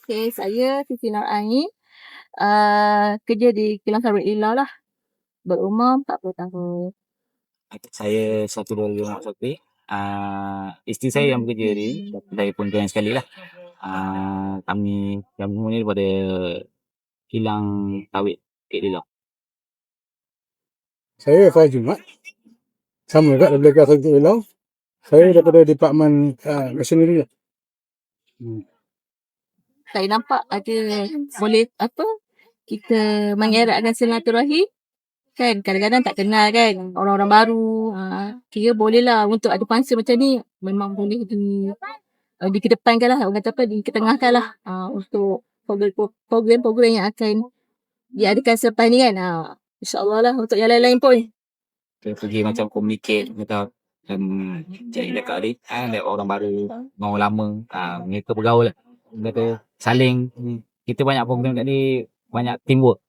Okay, saya Siti Nur Ain. Kerja di Kilang Sawit Lila lah. Berumur 40 tahun. Saya 125 Mak Sofi. Isteri saya yang bekerja ni, saya pun join sekali lah. Kami semua ni daripada Kilang Sawit Bukit Lilong. Saya Faiz Jumat. Sama juga daripada Kilang Sawit Bukit Lilong. Saya daripada Department Machinery. Saya nampak ada boleh kita mengeratkan silaturahim. Kan kadang-kadang tak kenal kan orang-orang baru. Kira boleh lah untuk ada function macam ni memang boleh dikedepankan lah, orang kata diketengahkan lah untuk program-program yang akan diadakan selepas ni kan. InsyaAllah lah untuk yang lain-lain pun. Kita pergi macam communicate kita cari dekat ni, orang baru, orang lama, mereka bergaul lah. Mereka saling, kita banyak program kat ni, banyak teamwork.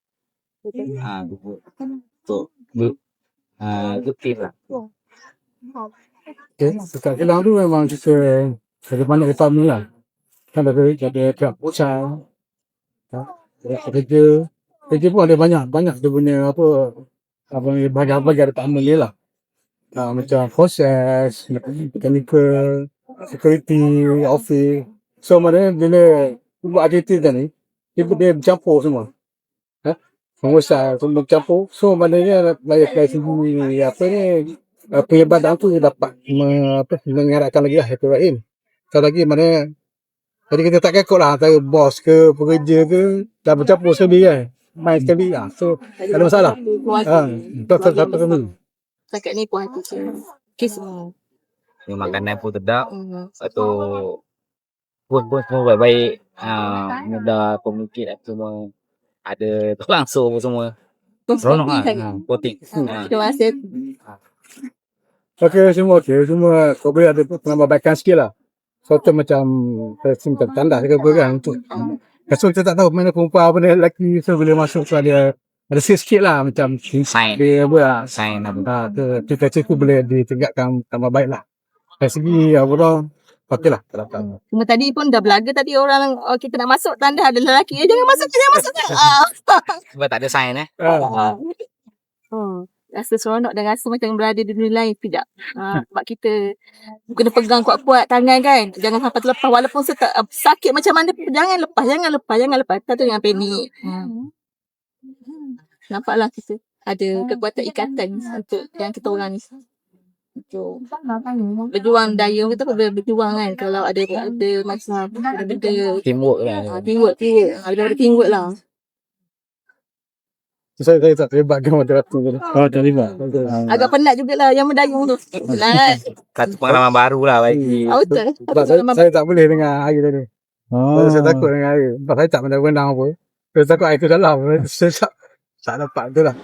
Untuk good team lah. Okay, dekat Kilang tu memang kita ada banyak department lah. Kan ada pihak pusat, kerja pun ada banyak dia punya bahagian department dia lah. Macam proses, mechanical, security, office. So maknanya bila buat aktiviti ni, dia bercampur semua. Pengusaha semua bercampur. So maknanya dari segi penyebaran tu dapat mengeratkan lagi lah Rahim. Sekali lagi maknanya jadi kita tak kekok lah antara bos ke pekerja ke dah bercampur sekali kan. Main sekali lah. So tak ada masalah. Satu kami. Setakat ni puas hati semua. Makanan pun sedap. Lepas tu pun semua baik-baik. Mudah communicate semua. Ada langsung semua. Seronok lah. Poting. Terima kasih. Okay, semua kau boleh ada penambahbaikan sikit lah. Contoh macam tanda ke apa kan untuk so kita tak tahu mana perempuan apa ni lelaki, so bila masuk tu ada sikit lah macam sign dia apa lah. Sign apa. Cita-cita tu boleh ditegakkan tambah baik lah. Dari segi overall okey lah. Cuma tadi pun dah belaga tadi orang kita nak masuk tanda ada lelaki. Jangan masuk. Sebab tak ada sign Rasa seronok dan rasa macam berada di dunia lain sekejap. Sebab kita kena pegang kuat-kuat tangan kan. Jangan sampai terlepas walaupun sakit macam mana. Jangan lepas. Tak tu jangan panik. Nampaklah kita ada kekuatan ikatan untuk yang kita orang ni. Untuk berjuang daya kita berjuang kan. Kalau ada macam teamwork lah. Teamwork lah. Saya tak terlibat ke moderator tu. Terlibat. Agak penat jugalah yang mendayung tu. Satu pengalaman baru lah bagi. Betul. Saya tak boleh dengar air tadi. Saya takut dengan air. Sebab saya tak pandai berenang apa. Saya takut air tu dalam. Saya tak dapat tu lah.